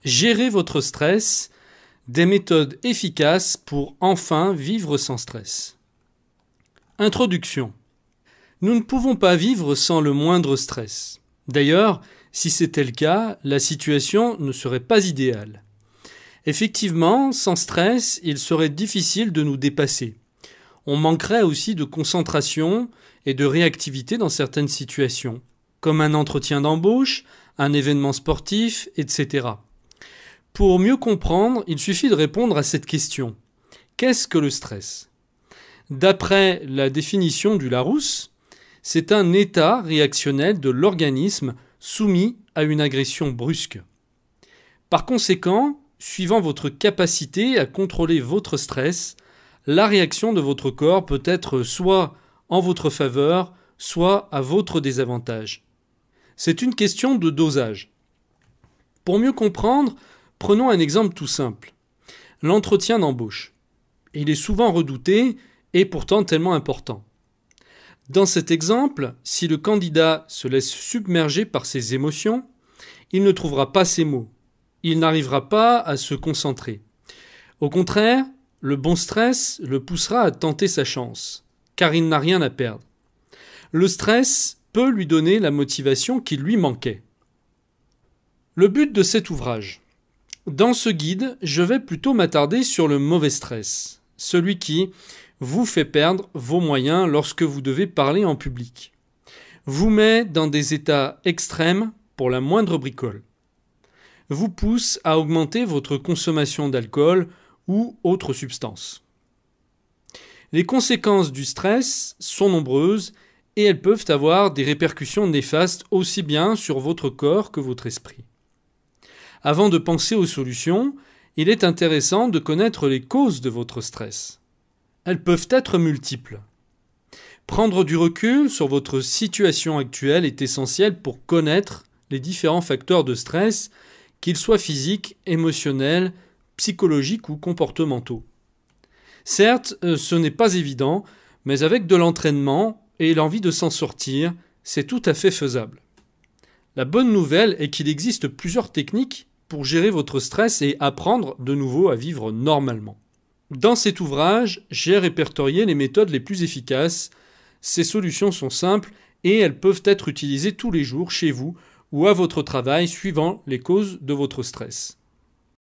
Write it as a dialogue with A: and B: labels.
A: Gérez votre stress, des méthodes efficaces pour enfin vivre sans stress. Introduction. Nous ne pouvons pas vivre sans le moindre stress. D'ailleurs, si c'était le cas, la situation ne serait pas idéale. Effectivement, sans stress, il serait difficile de nous dépasser. On manquerait aussi de concentration et de réactivité dans certaines situations, comme un entretien d'embauche, un événement sportif, etc. Pour mieux comprendre, il suffit de répondre à cette question. Qu'est-ce que le stress ? D'après la définition du Larousse, c'est un état réactionnel de l'organisme soumis à une agression brusque. Par conséquent, suivant votre capacité à contrôler votre stress, la réaction de votre corps peut être soit en votre faveur, soit à votre désavantage. C'est une question de dosage. Pour mieux comprendre, prenons un exemple tout simple. L'entretien d'embauche. Il est souvent redouté et pourtant tellement important. Dans cet exemple, si le candidat se laisse submerger par ses émotions, il ne trouvera pas ses mots. Il n'arrivera pas à se concentrer. Au contraire, le bon stress le poussera à tenter sa chance, car il n'a rien à perdre. Le stress peut lui donner la motivation qui lui manquait. Le but de cet ouvrage. Dans ce guide, je vais plutôt m'attarder sur le mauvais stress, celui qui vous fait perdre vos moyens lorsque vous devez parler en public, vous met dans des états extrêmes pour la moindre bricole, vous pousse à augmenter votre consommation d'alcool ou autres substances. Les conséquences du stress sont nombreuses et elles peuvent avoir des répercussions néfastes aussi bien sur votre corps que votre esprit. Avant de penser aux solutions, il est intéressant de connaître les causes de votre stress. Elles peuvent être multiples. Prendre du recul sur votre situation actuelle est essentiel pour connaître les différents facteurs de stress, qu'ils soient physiques, émotionnels, psychologiques ou comportementaux. Certes, ce n'est pas évident, mais avec de l'entraînement et l'envie de s'en sortir, c'est tout à fait faisable. La bonne nouvelle est qu'il existe plusieurs techniques pour gérer votre stress et apprendre de nouveau à vivre normalement. Dans cet ouvrage, j'ai répertorié les méthodes les plus efficaces. Ces solutions sont simples et elles peuvent être utilisées tous les jours chez vous ou à votre travail suivant les causes de votre stress.